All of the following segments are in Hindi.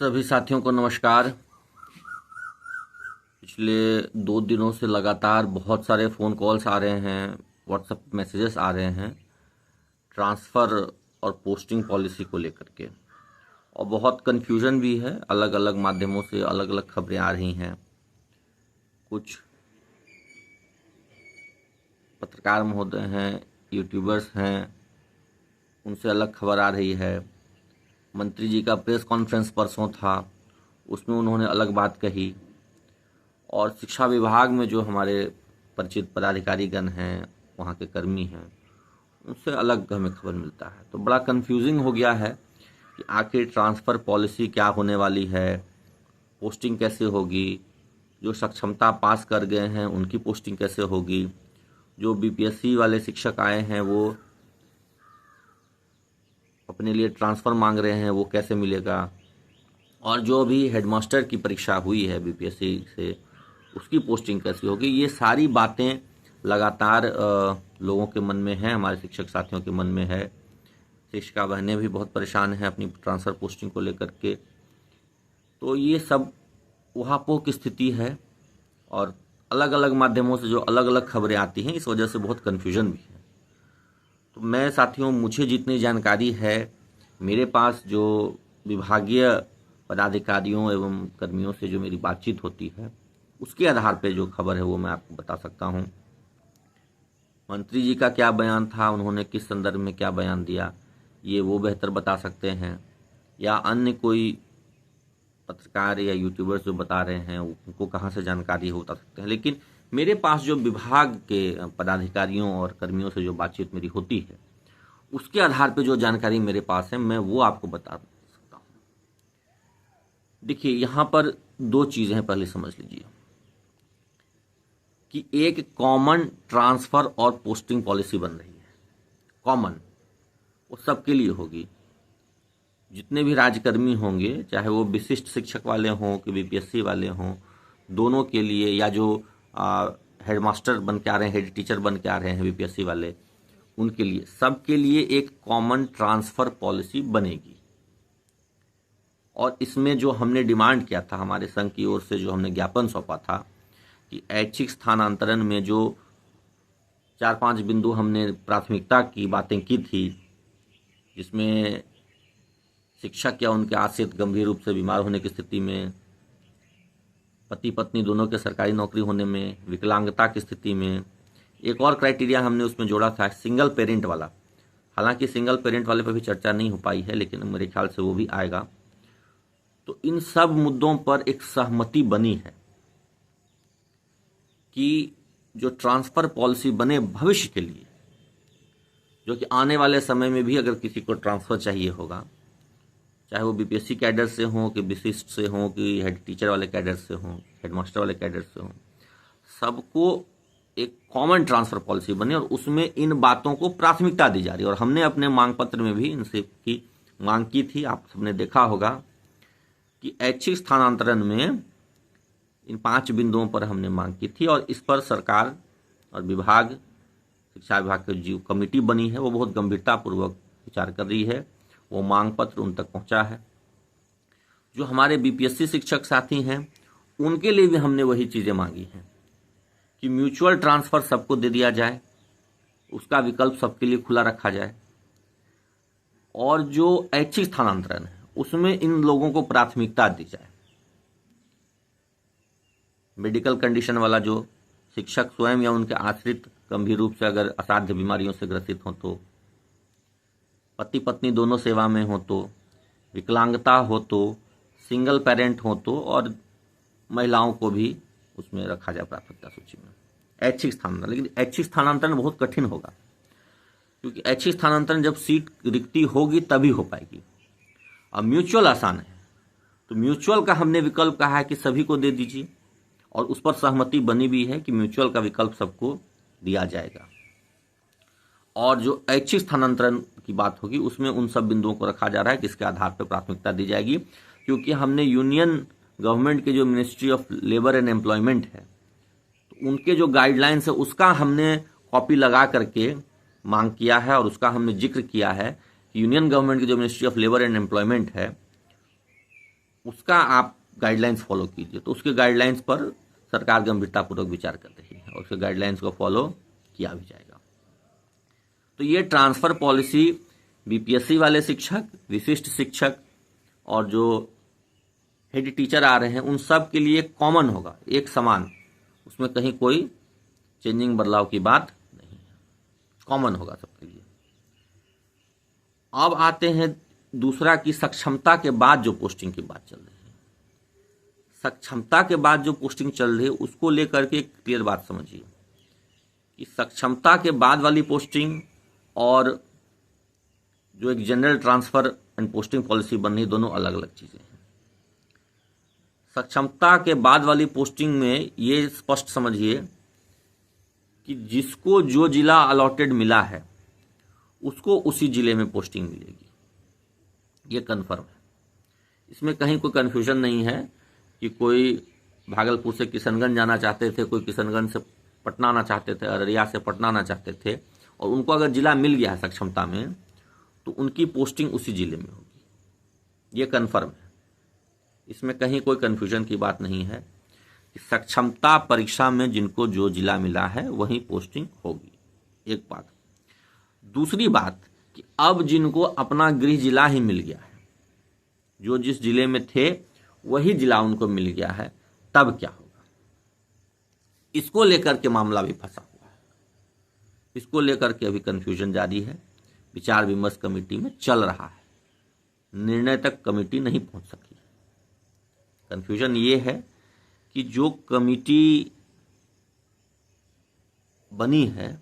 सभी साथियों को नमस्कार। पिछले 2 दिनों से लगातार बहुत सारे फ़ोन कॉल्स आ रहे हैं, व्हाट्सएप मैसेजेस आ रहे हैं ट्रांसफ़र और पोस्टिंग पॉलिसी को लेकर के, और बहुत कन्फ्यूजन भी है। अलग अलग माध्यमों से अलग अलग खबरें आ रही हैं। कुछ पत्रकार महोदय हैं, यूट्यूबर्स हैं, उनसे अलग खबर आ रही है। मंत्री जी का प्रेस कॉन्फ्रेंस परसों था, उसमें उन्होंने अलग बात कही। और शिक्षा विभाग में जो हमारे परिचित पदाधिकारीगण हैं, वहाँ के कर्मी हैं, उनसे अलग हमें खबर मिलता है। तो बड़ा कंफ्यूजिंग हो गया है कि आखिर ट्रांसफ़र पॉलिसी क्या होने वाली है, पोस्टिंग कैसे होगी, जो सक्षमता पास कर गए हैं उनकी पोस्टिंग कैसे होगी, जो बीपीएससी वाले शिक्षक आए हैं वो अपने लिए ट्रांसफ़र मांग रहे हैं वो कैसे मिलेगा, और जो भी हेडमास्टर की परीक्षा हुई है बीपीएससी से उसकी पोस्टिंग कैसी होगी। ये सारी बातें लगातार लोगों के मन में हैं, हमारे शिक्षक साथियों के मन में है। शिक्षिका बहनें भी बहुत परेशान हैं अपनी ट्रांसफ़र पोस्टिंग को लेकर के। तो ये सब ऊहापोह की स्थिति है, और अलग अलग माध्यमों से जो अलग अलग खबरें आती हैं, इस वजह से बहुत कन्फ्यूजन भी है। तो मैं साथियों, मुझे जितनी जानकारी है, मेरे पास जो विभागीय पदाधिकारियों एवं कर्मियों से जो मेरी बातचीत होती है, उसके आधार पे जो खबर है वो मैं आपको बता सकता हूँ। मंत्री जी का क्या बयान था, उन्होंने किस संदर्भ में क्या बयान दिया, ये वो बेहतर बता सकते हैं, या अन्य कोई पत्रकार या यूट्यूबर्स जो बता रहे हैं उनको कहाँ से जानकारी हो बता सकते हैं। लेकिन मेरे पास जो विभाग के पदाधिकारियों और कर्मियों से जो बातचीत मेरी होती है, उसके आधार पर जो जानकारी मेरे पास है मैं वो आपको बता सकता हूँ। देखिए, यहाँ पर दो चीज़ें हैं, पहले समझ लीजिए कि एक कॉमन ट्रांसफ़र और पोस्टिंग पॉलिसी बन रही है। कॉमन वो सबके लिए होगी, जितने भी राज्यकर्मी होंगे, चाहे वो विशिष्ट शिक्षक वाले हों कि बीपीएससी वाले हों, दोनों के लिए, या जो हेडमास्टर बन के आ रहे हैं, हेड टीचर बन के आ रहे हैं बीपीएससी वाले, उनके लिए, सबके लिए एक कॉमन ट्रांसफ़र पॉलिसी बनेगी। और इसमें जो हमने डिमांड किया था, हमारे संघ की ओर से जो हमने ज्ञापन सौंपा था कि ऐच्छिक स्थानांतरण में जो 4-5 बिंदु हमने प्राथमिकता की बातें की थी, जिसमें शिक्षक या उनके आश्रित गंभीर रूप से बीमार होने की स्थिति में, पति पत्नी दोनों के सरकारी नौकरी होने में, विकलांगता की स्थिति में, एक और क्राइटेरिया हमने उसमें जोड़ा था सिंगल पेरेंट वाला। हालांकि सिंगल पेरेंट वाले पर भी चर्चा नहीं हो पाई है, लेकिन मेरे ख्याल से वो भी आएगा। तो इन सब मुद्दों पर एक सहमति बनी है कि जो ट्रांसफ़र पॉलिसी बने भविष्य के लिए, जो कि आने वाले समय में भी अगर किसी को ट्रांसफ़र चाहिए होगा, चाहे वो बीपीएससी कैडर से हों कि विशिष्ट से हों कि हेड टीचर वाले कैडर से हों, हेडमास्टर वाले कैडर से हों, सबको एक कॉमन ट्रांसफ़र पॉलिसी बने और उसमें इन बातों को प्राथमिकता दी जा रही है। और हमने अपने मांग पत्र में भी इनसे की मांग की थी। आप सबने देखा होगा कि ऐच्छिक स्थानांतरण में इन 5 बिंदुओं पर हमने मांग की थी, और इस पर सरकार और विभाग, शिक्षा विभाग की जो कमेटी बनी है, वो बहुत गंभीरतापूर्वक विचार कर रही है। वो मांग पत्र उन तक पहुंचा है। जो हमारे बीपीएससी शिक्षक साथी हैं, उनके लिए भी हमने वही चीज़ें मांगी हैं कि म्यूचुअल ट्रांसफ़र सबको दे दिया जाए, उसका विकल्प सबके लिए खुला रखा जाए, और जो ऐच्छिक स्थानांतरण है उसमें इन लोगों को प्राथमिकता दी जाए। मेडिकल कंडीशन वाला जो शिक्षक स्वयं या उनके आश्रित गंभीर रूप से अगर असाध्य बीमारियों से ग्रसित हो तो, पति पत्नी दोनों सेवा में हो तो, विकलांगता हो तो, सिंगल पेरेंट हो तो, और महिलाओं को भी उसमें रखा जाए प्राथमिकता सूची में। ऐच्छिक स्थानांतरण, लेकिन ऐच्छिक स्थानांतरण बहुत कठिन होगा, क्योंकि ऐच्छिक स्थानांतरण जब सीट रिक्ति होगी तभी हो पाएगी। अब म्यूचुअल आसान है, तो म्यूचुअल का हमने विकल्प कहा है कि सभी को दे दीजिए, और उस पर सहमति बनी भी है कि म्यूचुअल का विकल्प सबको दिया जाएगा। और जो ऐच्छिक स्थानांतरण की बात होगी उसमें उन सब बिंदुओं को रखा जा रहा है कि इसके आधार पर प्राथमिकता दी जाएगी, क्योंकि हमने यूनियन गवर्नमेंट के जो ministry of labour and employment है, तो उनके जो गाइडलाइंस है उसका हमने कॉपी लगा करके मांग किया है, और उसका हमने जिक्र किया है कि यूनियन गवर्नमेंट की जो ministry of labour and employment है उसका आप गाइडलाइंस फॉलो कीजिए। तो उसके गाइडलाइंस पर सरकार गंभीरतापूर्वक विचार कर रही है और उसके गाइडलाइंस को फॉलो किया भी जाएगा। तो ये ट्रांसफ़र पॉलिसी बीपीएससी वाले शिक्षक, विशिष्ट शिक्षक और जो हेड टीचर आ रहे हैं उन सब के लिए कॉमन होगा, एक समान, उसमें कहीं कोई चेंजिंग बदलाव की बात नहीं है, कॉमन होगा सबके लिए। अब आते हैं दूसरा की सक्षमता के बाद जो पोस्टिंग की बात चल रही है। सक्षमता के बाद जो पोस्टिंग चल रही है उसको लेकर के एक क्लियर बात समझिए कि सक्षमता के बाद वाली पोस्टिंग और जो एक general transfer and posting policy बन रही, दोनों अलग अलग चीज़ें हैं। सक्षमता के बाद वाली पोस्टिंग में ये स्पष्ट समझिए कि जिसको जो जिला अलॉटेड मिला है उसको उसी जिले में पोस्टिंग मिलेगी, ये कन्फर्म है। इसमें कहीं कोई कन्फ्यूजन नहीं है कि कोई भागलपुर से किशनगंज जाना चाहते थे, कोई किशनगंज से पटना आना चाहते थे, अररिया से पटना आना चाहते थे, और उनको अगर जिला मिल गया है सक्षमता में तो उनकी पोस्टिंग उसी जिले में होगी, ये कन्फर्म है। इसमें कहीं कोई कन्फ्यूजन की बात नहीं है कि सक्षमता परीक्षा में जिनको जो जिला मिला है वहीं पोस्टिंग होगी, एक बात। दूसरी बात कि अब जिनको अपना गृह जिला ही मिल गया है, जो जिस जिले में थे वही जिला उनको मिल गया है, तब क्या होगा, इसको लेकर के मामला भी फंसा हुआ है। इसको लेकर के अभी कन्फ्यूजन जारी है, विचार विमर्श कमेटी में चल रहा है, निर्णय तक कमेटी नहीं पहुंच सकी। कन्फ्यूजन ये है कि जो कमेटी बनी है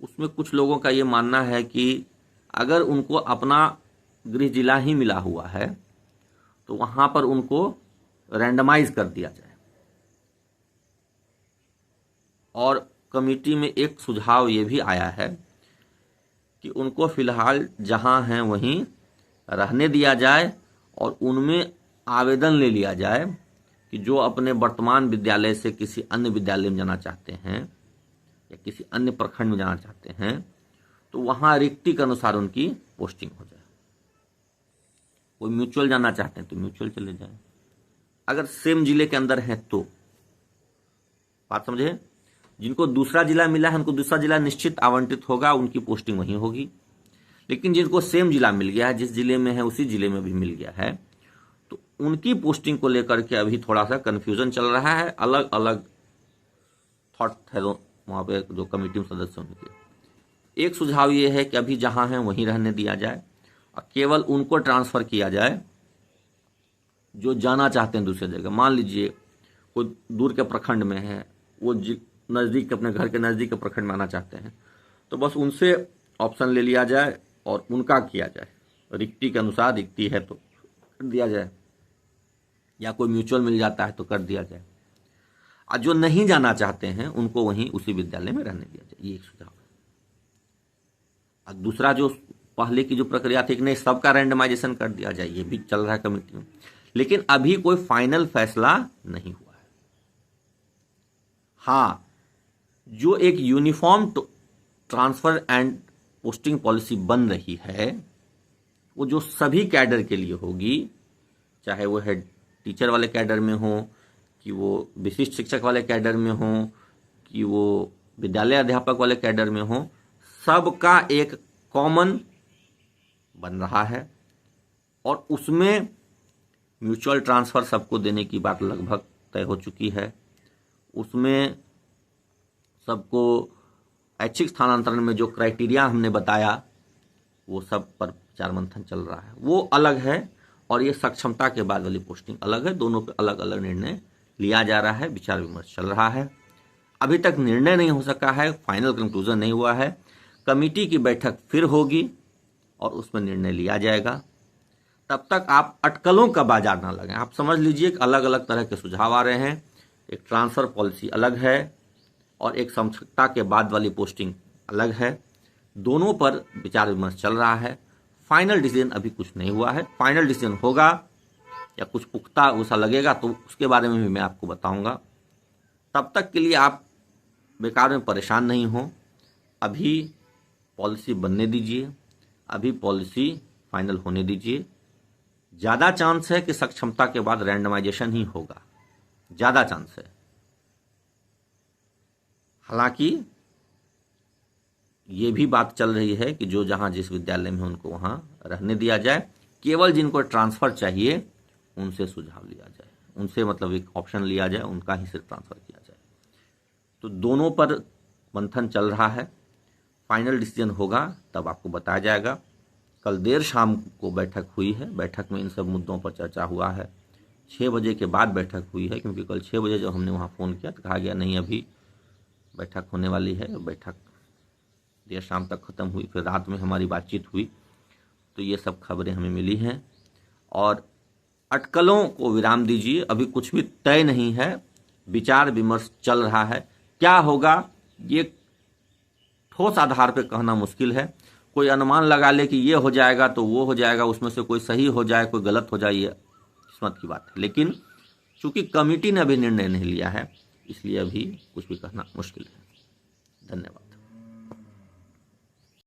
उसमें कुछ लोगों का ये मानना है कि अगर उनको अपना गृह जिला ही मिला हुआ है तो वहां पर उनको रैंडमाइज कर दिया जाए। और कमेटी में एक सुझाव ये भी आया है कि उनको फिलहाल जहां हैं वहीं रहने दिया जाए और उनमें आवेदन ले लिया जाए कि जो अपने वर्तमान विद्यालय से किसी अन्य विद्यालय में जाना चाहते हैं या किसी अन्य प्रखंड में जाना चाहते हैं तो वहां रिक्ति के अनुसार उनकी पोस्टिंग हो जाए। कोई म्यूचुअल जाना चाहते हैं तो म्यूचुअल चले जाएं, अगर सेम जिले के अंदर हैं तो। बात समझे? जिनको दूसरा जिला मिला है उनको दूसरा जिला निश्चित आवंटित होगा, उनकी पोस्टिंग वहीं होगी। लेकिन जिनको सेम जिला मिल गया है, जिस जिले में है उसी जिले में भी मिल गया है, तो उनकी पोस्टिंग को लेकर के अभी थोड़ा सा कन्फ्यूजन चल रहा है। अलग अलग थॉट है वहाँ पे जो कमेटी में सदस्य उनके। एक सुझाव ये है कि अभी जहाँ हैं वहीं रहने दिया जाए और केवल उनको ट्रांसफ़र किया जाए जो जाना चाहते हैं दूसरी जगह। मान लीजिए कोई दूर के प्रखंड में है, वो नज़दीक अपने घर के नज़दीक के प्रखंड में आना चाहते हैं, तो बस उनसे ऑप्शन ले लिया जाए और उनका किया जाए, रिक्ति के अनुसार, रिक्ति है तो कर दिया जाए, या कोई म्यूचुअल मिल जाता है तो कर दिया जाए। और जो नहीं जाना चाहते हैं उनको वहीं उसी विद्यालय में रहने दिया जाए, ये एक सुझाव है। और दूसरा जो पहले की जो प्रक्रिया थी कि नहीं सबका रैंडमाइजेशन कर दिया जाए, ये भी चल रहा है कमेटी में, लेकिन अभी कोई फाइनल फैसला नहीं हुआ है। हाँ, जो एक uniform transfer and posting policy बन रही है वो जो सभी कैडर के लिए होगी, चाहे वो हेड टीचर वाले कैडर में हो, कि वो विशिष्ट शिक्षक वाले कैडर में हो, कि वो विद्यालय अध्यापक वाले कैडर में हो, सबका एक कॉमन बन रहा है। और उसमें म्यूचुअल ट्रांसफ़र सबको देने की बात लगभग तय हो चुकी है। उसमें सबको ऐच्छिक स्थानांतरण में जो क्राइटेरिया हमने बताया वो सब पर विचार मंथन चल रहा है, वो अलग है। और ये सक्षमता के बाद वाली पोस्टिंग अलग है, दोनों पे अलग अलग निर्णय लिया जा रहा है, विचार विमर्श चल रहा है। अभी तक निर्णय नहीं हो सका है, फाइनल कंक्लूजन नहीं हुआ है। कमेटी की बैठक फिर होगी और उसमें निर्णय लिया जाएगा। तब तक आप अटकलों का बाजार ना लगाएं। आप समझ लीजिए कि अलग अलग तरह के सुझाव आ रहे हैं, एक ट्रांसफ़र पॉलिसी अलग है और एक सक्षमता के बाद वाली पोस्टिंग अलग है, दोनों पर विचार विमर्श चल रहा है। फाइनल डिसीजन अभी कुछ नहीं हुआ है, फाइनल डिसीजन होगा या कुछ पुख्ता ऐसा लगेगा तो उसके बारे में भी मैं आपको बताऊंगा। तब तक के लिए आप बेकार में परेशान नहीं हो, अभी पॉलिसी बनने दीजिए, अभी पॉलिसी फाइनल होने दीजिए। ज़्यादा चांस है कि सक्षमता के बाद रैंडमाइजेशन ही होगा, ज़्यादा चांस है। हालांकि ये भी बात चल रही है कि जो जहाँ जिस विद्यालय में उनको वहाँ रहने दिया जाए, केवल जिनको ट्रांसफ़र चाहिए उनसे सुझाव लिया जाए, उनसे मतलब एक ऑप्शन लिया जाए, उनका ही सिर्फ ट्रांसफ़र किया जाए। तो दोनों पर मंथन चल रहा है, फाइनल डिसीजन होगा तब आपको बताया जाएगा। कल देर शाम को बैठक हुई है, बैठक में इन सब मुद्दों पर चर्चा हुआ है। 6 बजे के बाद बैठक हुई है, क्योंकि कल 6 बजे जब हमने वहाँ फ़ोन किया तो कहा गया नहीं अभी बैठक होने वाली है। बैठक देर शाम तक ख़त्म हुई, फिर रात में हमारी बातचीत हुई, तो ये सब खबरें हमें मिली हैं। और अटकलों को विराम दीजिए, अभी कुछ भी तय नहीं है, विचार विमर्श चल रहा है। क्या होगा ये ठोस आधार पर कहना मुश्किल है। कोई अनुमान लगा ले कि ये हो जाएगा तो वो हो जाएगा, उसमें से कोई सही हो जाए कोई गलत हो जाए, ये किस्मत की बात है। लेकिन चूंकि कमेटी ने अभी निर्णय नहीं लिया है, इसलिए अभी कुछ भी कहना मुश्किल है। धन्यवाद।